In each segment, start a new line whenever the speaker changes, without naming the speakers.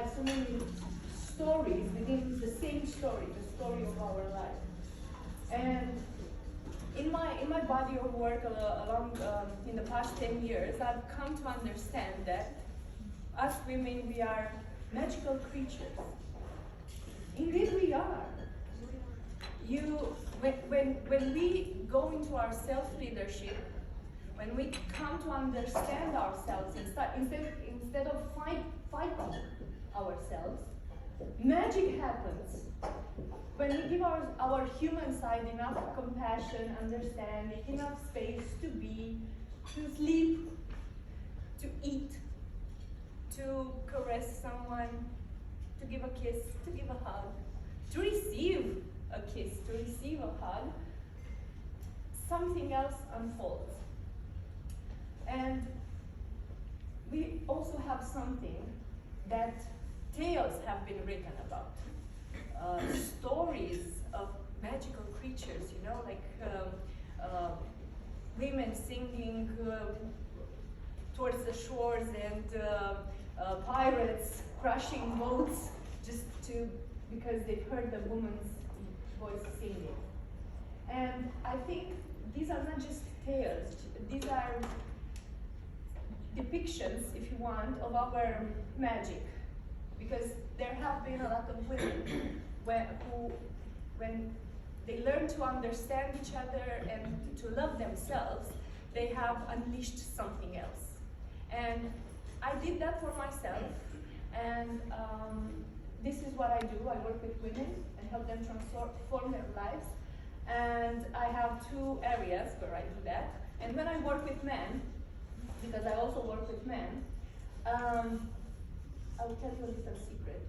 have so many stories within the same story, the story of our life. And in my body of work in the past 10 years, I've come to understand that us women, we are magical creatures. Indeed we are. When we go into our self-leadership, when we come to understand ourselves instead of fighting ourselves, magic happens. When we give our human side enough compassion, understanding, enough space to be, to sleep, to eat, to caress someone, to give a kiss, to give a hug, to receive a kiss, to receive a hug, something else unfolds. And we also have something that tales have been written about. Stories of magical creatures, you know, like women singing towards the shores and pirates crushing boats because they've heard the woman's voice singing. And I think these are not just tales, these are depictions, if you want, of our magic. Because there have been a lot of women who, when they learn to understand each other and to love themselves, they have unleashed something else. And I did that for myself, and this is what I do. I work with women and help them transform their lives. And I have two areas where I do that. And when I work with men, because I also work with men, I will tell you a little secret.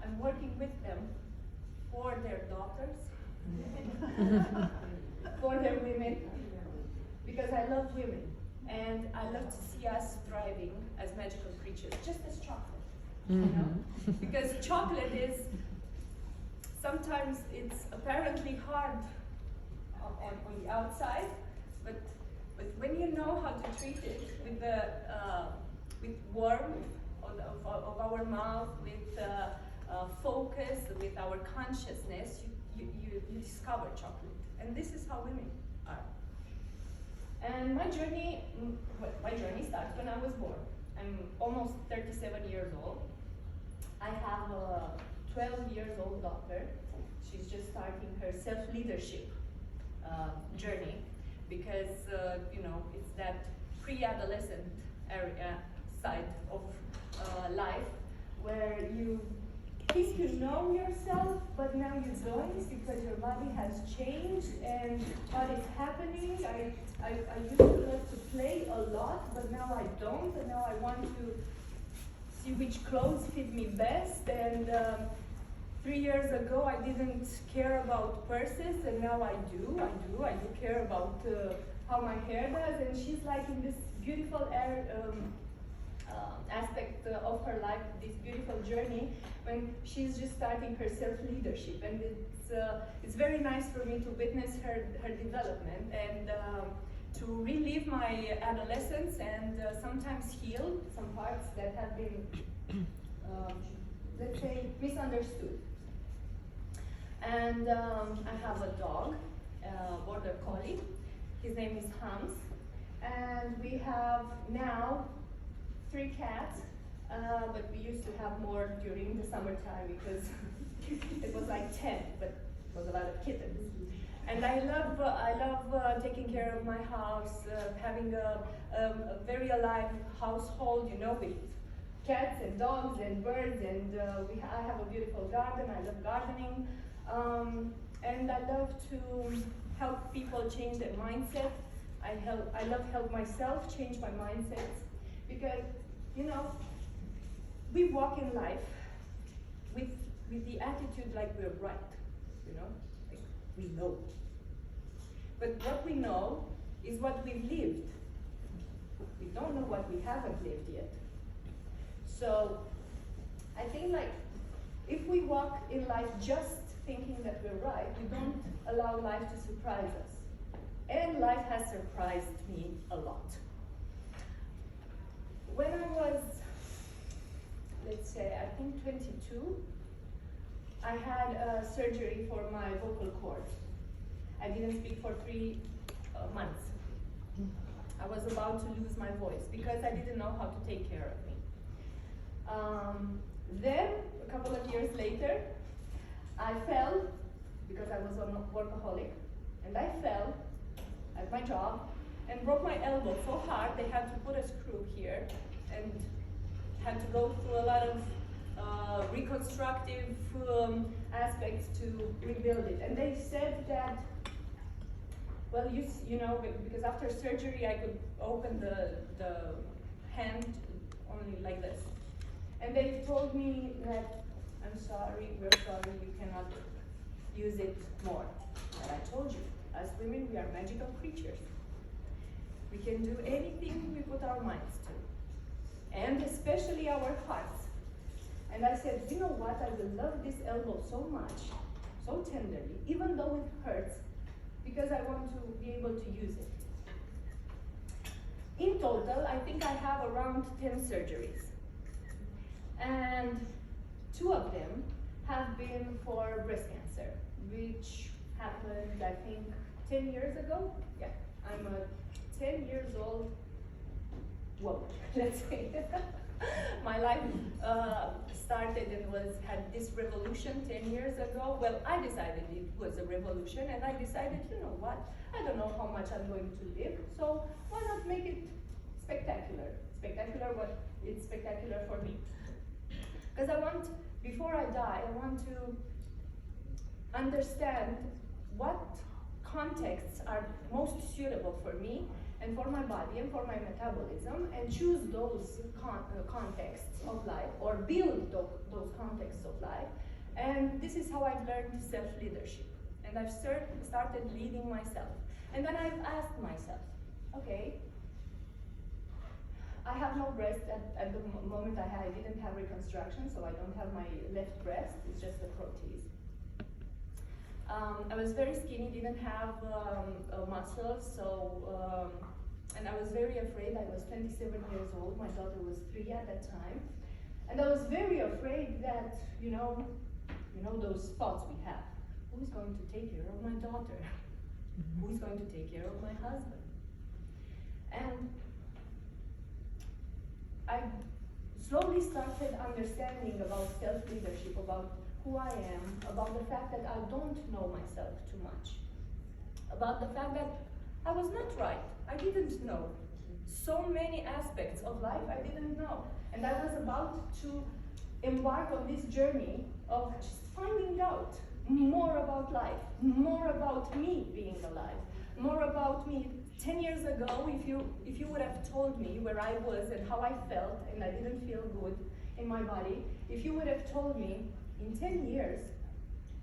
I'm working with them for their daughters, for their women, because I love women, and I love to see us thriving as magical creatures, just as chocolate, you know? Because chocolate is, sometimes it's apparently hard on the outside, but when you know how to treat it with warmth of our mouth, with focus, with our consciousness, you discover chocolate. And this is how women are. And my journey starts when I was born. I'm almost 37 years old. I have a 12-year-old daughter. She's just starting her self-leadership journey, because you know, it's that pre-adolescent area side of life where you think you know yourself, but now you don't, because your body has changed and what is happening. I used to love to play a lot, but now I don't, and now I want to see which clothes fit me best. And 3 years ago I didn't care about purses, and now I do care about how my hair does. And she's like in this beautiful aspect of her life, this beautiful journey, when she's just starting her self-leadership. And it's very nice for me to witness her development and to relive my adolescence and sometimes heal some parts that have been, let's say, misunderstood. And I have a dog, border collie. His name is Hans. And we have now 3 cats, but we used to have more during the summertime because it was like 10, but it was a lot of kittens. And I love taking care of my house, having a very alive household, you know, with cats and dogs and birds, and I have a beautiful garden. I love gardening, and I love to help people change their mindset. I love help myself change my mindset, because, you know, we walk in life with the attitude like we're right, you know, like we know. But what we know is what we've lived. We don't know what we haven't lived yet. So I think, like, if we walk in life just thinking that we're right, we don't allow life to surprise us. And life has surprised me a lot. When I was, let's say, I think 22, I had a surgery for my vocal cords. I didn't speak for 3 months. I was about to lose my voice because I didn't know how to take care of me. Then, a couple of years later, I fell because I was a workaholic, and I fell at my job and broke my elbow so hard they had to put a screw here and had to go through a lot of reconstructive aspects to rebuild it. And they said that, well, you know, because after surgery I could open the hand only like this. And they told me that, I'm sorry, we're sorry, you cannot use it more. But I told you, as women, we are magical creatures. We can do anything we put our minds to, and especially our hearts. And I said, you know what, I will love this elbow so much, so tenderly, even though it hurts, because I want to be able to use it. In total, I think I have around 10 surgeries. And 2 of them have been for breast cancer, which happened, I think, 10 years ago. Yeah, I'm a 10 years old woman, let's say. My life started and had this revolution 10 years ago. Well, I decided it was a revolution, and I decided, you know what, I don't know how much I'm going to live, so why not make it spectacular? Spectacular, what? It's spectacular for me. Because I want, before I die, I want to understand what contexts are most suitable for me and for my body and for my metabolism, and choose those contexts of life, or build those contexts of life. And this is how I've learned self-leadership. And I've started leading myself. And then I've asked myself, okay, I have no breast at the moment. I didn't have reconstruction, so I don't have my left breast, it's just a prothese. I was very skinny, didn't have muscles, so, and I was very afraid. I was 27 years old, my daughter was 3 at that time. And I was very afraid that, you know those thoughts we have. Who's going to take care of my daughter? Who's going to take care of my husband? And I slowly started understanding about self-leadership, about who I am, about the fact that I don't know myself too much, about the fact that I was not right. I didn't know. So many aspects of life I didn't know. And I was about to embark on this journey of just finding out more about life, more about me being alive, more about me. 10 years ago, if you would have told me where I was and how I felt, and I didn't feel good in my body, if you would have told me, in 10 years,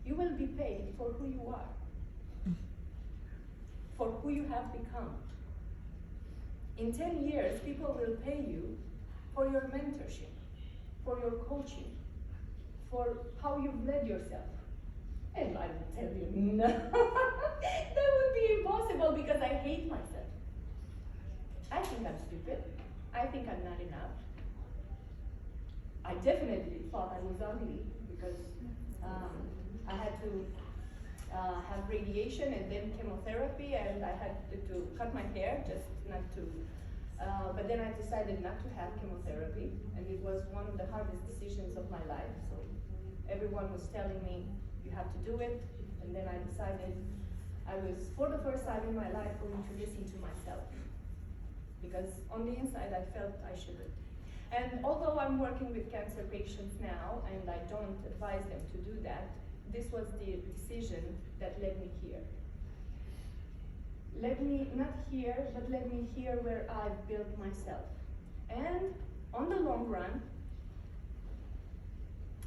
you will be paid for who you are, for who you have become. In 10 years, people will pay you for your mentorship, for your coaching, for how you've led yourself. And I would tell you, no, that would be impossible because I hate myself. I think I'm stupid. I think I'm not enough. I definitely thought I was ugly because I had to have radiation and then chemotherapy, and I had to cut my hair just not to, but then I decided not to have chemotherapy, and it was one of the hardest decisions of my life. So everyone was telling me, you have to do it, and then I decided I was, for the first time in my life, going to listen to myself, because on the inside I felt I shouldn't. And although I'm working with cancer patients now, and I don't advise them to do that, this was the decision that led me here. Let me, not here, but let me here where I've built myself. And on the long run,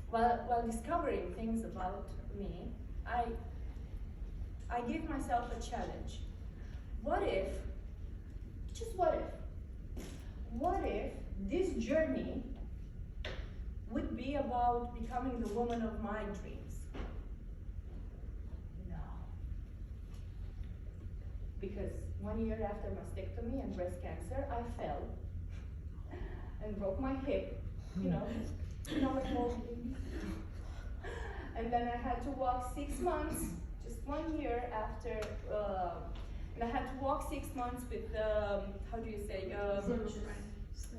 while discovering things about me, I gave myself a challenge. What if, just what if this journey would be about becoming the woman of my dreams? No. Because 1 year after mastectomy and breast cancer, I fell and broke my hip, you know, old lady. And then I had to walk 6 months, just 1 year after, and I had to walk 6 months with, how do you say?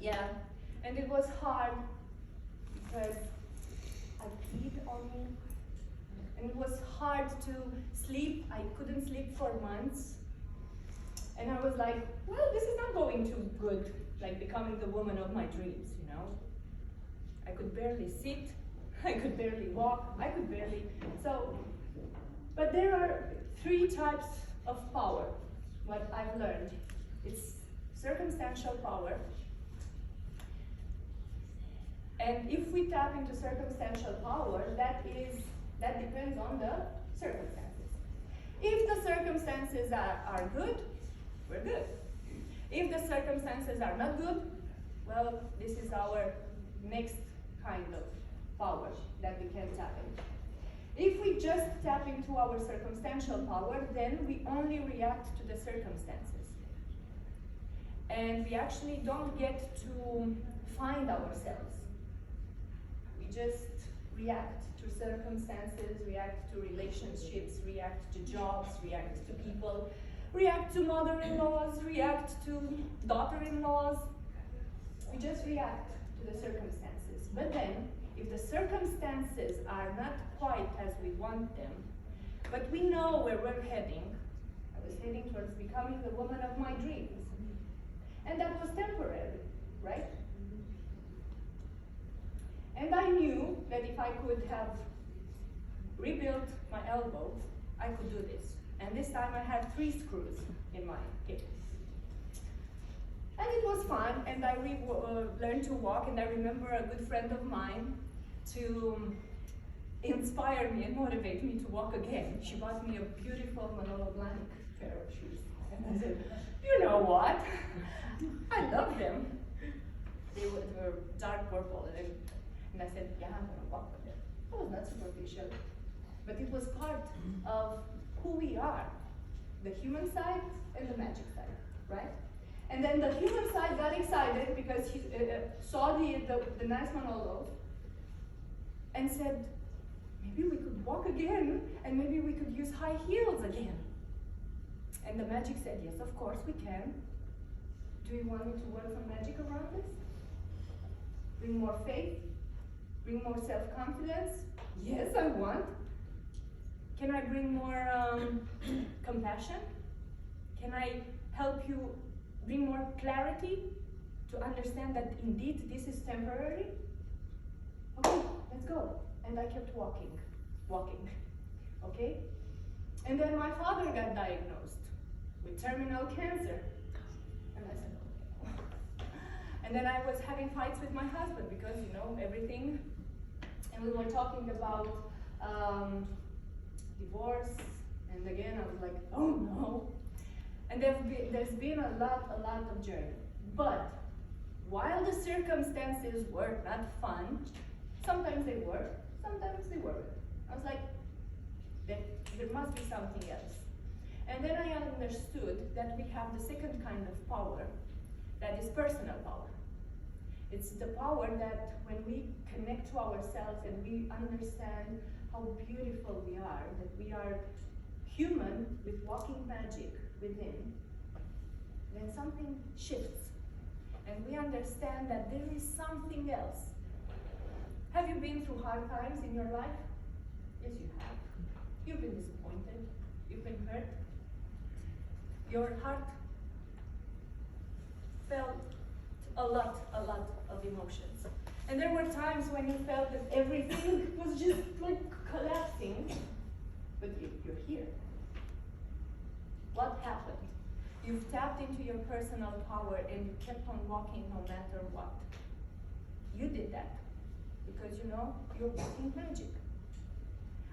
Yeah, and it was hard because I peed on me, and it was hard to sleep. I couldn't sleep for months, and I was like, well, this is not going too good, like becoming the woman of my dreams, you know? I could barely sit, I could barely walk, I could barely, so, but there are 3 types of power, what I've learned. It's circumstantial power, and if we tap into circumstantial power, that depends on the circumstances. If the circumstances are good, we're good. If the circumstances are not good, well, this is our next kind of power that we can tap into. If we just tap into our circumstantial power, then we only react to the circumstances. And we actually don't get to find ourselves. We just react to circumstances, react to relationships, react to jobs, react to people, react to mother-in-laws, react to daughter-in-laws. We just react to the circumstances. But then, if the circumstances are not quite as we want them, but we know where we're heading, I was heading towards becoming the woman of my dreams. And that was temporary, right? And I knew that if I could have rebuilt my elbow, I could do this. And this time I had 3 screws in my hip. And it was fun, and I learned to walk, and I remember a good friend of mine to inspire me and motivate me to walk again. She bought me a beautiful Manolo Blanc pair of shoes. And I said, you know what? I love them. They were dark purple, and I said, yeah, I'm gonna walk with them. It was not superficial, but it was part of who we are, the human side and the magic side, right? And then the human side got excited because he saw the nice Manolo and said, maybe we could walk again, and maybe we could use high heels again. And the magic said, yes, of course we can. Do you want me to work some magic around this? Bring more faith? Bring more self-confidence? Yes, I want. Can I bring more compassion? Can I help you bring more clarity to understand that indeed this is temporary? Okay, let's go. And I kept walking, okay? And then my father got diagnosed with terminal cancer. And I said, okay. And then I was having fights with my husband because, you know, everything. And we were talking about divorce. And again, I was like, oh no. And there's been a lot of journey. But while the circumstances were not fun, sometimes they were, sometimes they weren't. I was like, there must be something else. And then I understood that we have the second kind of power, that is personal power. It's the power that when we connect to ourselves and we understand how beautiful we are, that we are human with walking magic within, then something shifts. And we understand that there is something else. Have you been through hard times in your life? Yes, you have. You've been disappointed. You've been hurt. Your heart felt a lot of emotions. And there were times when you felt that everything was just like collapsing, but you're here. What happened? You've tapped into your personal power and you kept on walking no matter what. You did that because you know you're walking magic.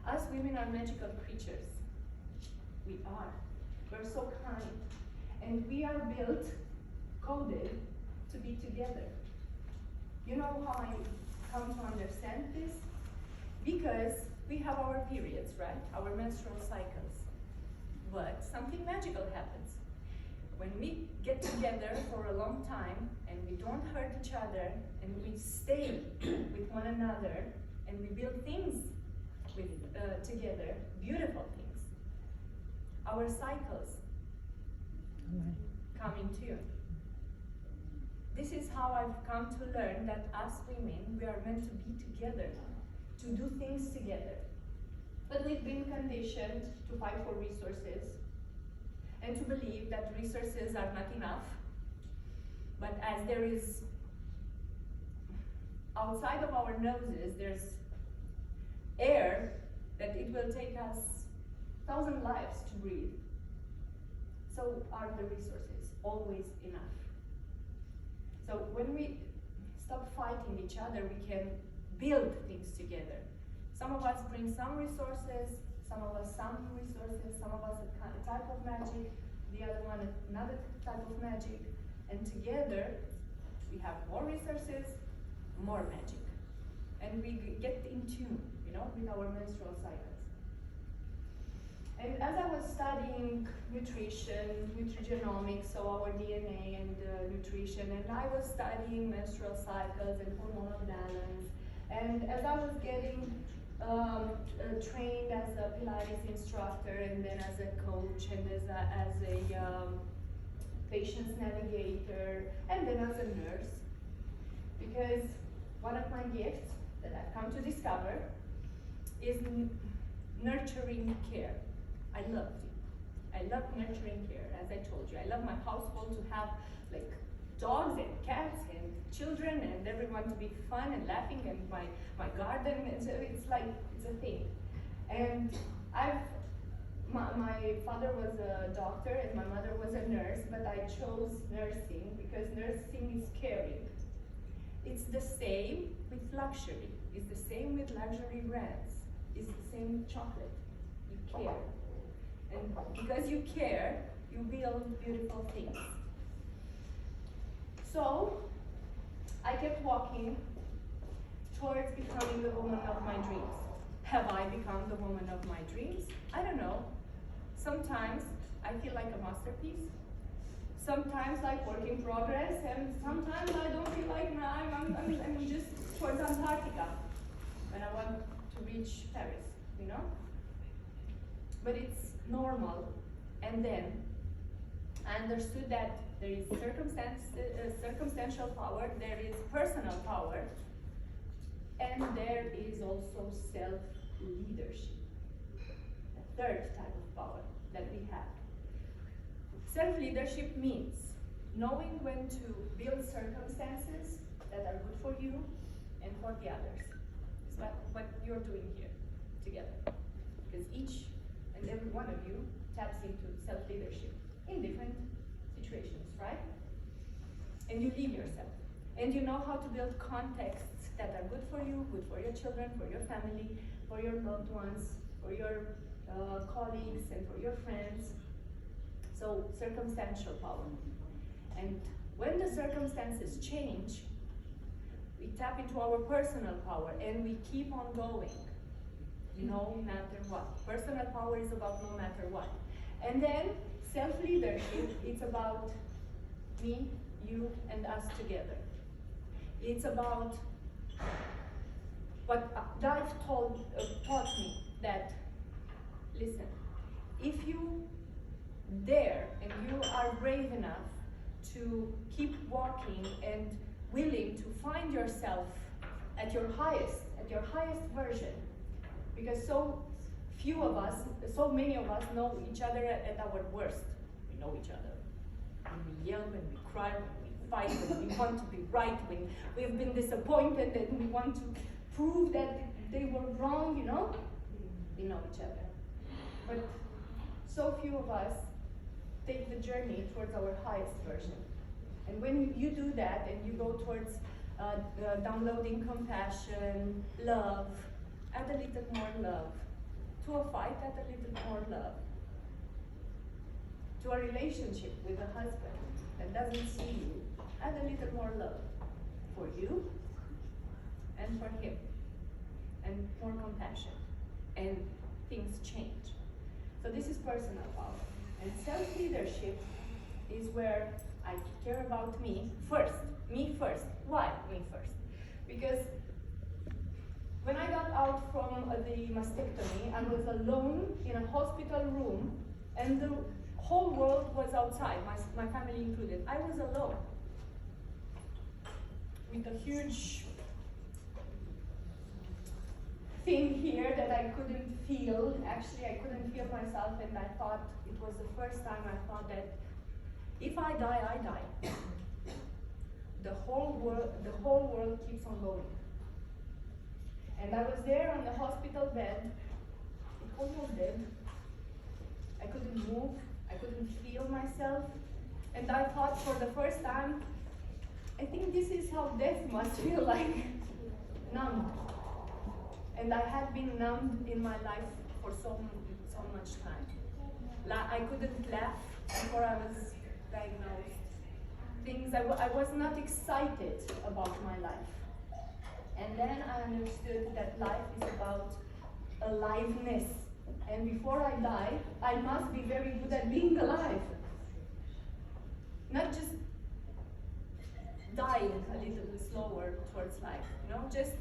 Us women are magical creatures. We are. We're so kind. And we are built, coded, to be together. You know how I come to understand this? Because we have our periods, right? Our menstrual cycles. But something magical happens. when we get together for a long time and we don't hurt each other and we stay with one another and we build things together, beautiful things, our cycles come in tune. This is how I've come to learn that us women, we are meant to be together, to do things together. But we've been conditioned to fight for resources and to believe that resources are not enough. But as there is, outside of our noses, there's air that it will take us 1,000 lives to breathe. So are the resources always enough? So when we stop fighting each other, we can build things together. Some of us bring some resources, some of us some resources, some of us a type of magic, the other one another type of magic, and together we have more resources, more magic. And we get in tune, you know, with our menstrual cycles. And as I was studying nutrition, nutrigenomics, so our DNA and nutrition, and I was studying menstrual cycles and hormonal balance, and as I was getting trained as a pilates instructor and then as a coach and as a patient's navigator and then as a nurse, because one of my gifts that I've come to discover is nurturing care. I love it. I love nurturing care, as I told you. I love my household to have like dogs and cats and children and everyone to be fun and laughing, and my garden, and so it's like, it's a thing. And my father was a doctor and my mother was a nurse, but I chose nursing because nursing is caring. It's the same with luxury. It's the same with luxury brands. It's the same with chocolate. You care. And because you care, you build beautiful things. So, I kept walking towards becoming the woman of my dreams. Have I become the woman of my dreams? I don't know. Sometimes I feel like a masterpiece. Sometimes like work in progress, and sometimes I don't feel like I'm just towards Antarctica and I want to reach Paris, you know? But it's normal. And then I understood that there is circumstantial power, there is personal power, and there is also self-leadership, the third type of power that we have. Self-leadership means knowing when to build circumstances that are good for you and for the others. It's what you're doing here together. Because each and every one of you taps into self-leadership in different situations, right? And you lead yourself. And you know how to build contexts that are good for you, good for your children, for your family, for your loved ones, for your colleagues, and for your friends. So, circumstantial power. And when the circumstances change, we tap into our personal power and we keep on going, no matter what. Personal power is about no matter what. And then self-leadership, it's about me, you, and us together. It's about what life taught me, that, listen, if you dare and you are brave enough to keep walking and willing to find yourself at your highest version, because so few of us, so many of us know each other at our worst. We know each other when we yell, when we cry, when we fight, when we want to be right, when we have been disappointed and we want to prove that they were wrong, you know? We know each other. But so few of us take the journey towards our highest version. And when you do that and you go towards downloading compassion, love, add a little more love. To a fight, add a little more love. To a relationship with a husband that doesn't see you, add a little more love for you and for him. And more compassion. And things change. So this is personal power. And self-leadership is where I care about me first. Me first. Why me first? Because when I got out from the mastectomy, I was alone in a hospital room, and the whole world was outside, my family included. I was alone with a huge thing here that I couldn't feel. Actually, I couldn't feel myself, and I thought, it was the first time I thought that if I die, I die. The whole world keeps on going. And I was there on the hospital bed, almost dead. I couldn't move, I couldn't feel myself. And I thought for the first time, I think this is how death must feel like, numb. And I had been numbed in my life for so much time. I couldn't laugh before I was diagnosed. I was not excited about my life. And then I understood that life is about aliveness. And before I die, I must be very good at being alive. Not just dying a little slower towards life, you know? Just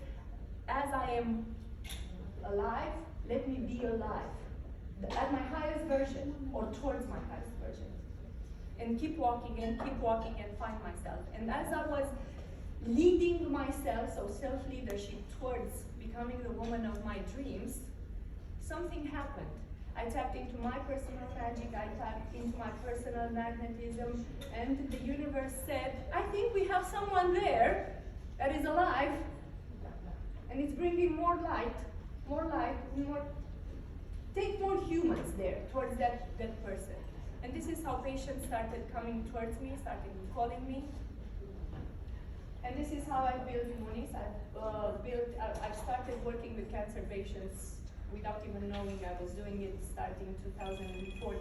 as I am alive, let me be alive. At my highest version, or towards my highest version. And keep walking and find myself. And as I was leading myself, so self-leadership, towards becoming the woman of my dreams, something happened. I tapped into my personal magic, I tapped into my personal magnetism, and the universe said, I think we have someone there that is alive, and it's bringing more light, take more humans there, towards that person. And this is how patients started coming towards me, started calling me. And this is how I built Imunis. I've started working with cancer patients without even knowing I was doing it starting 2014.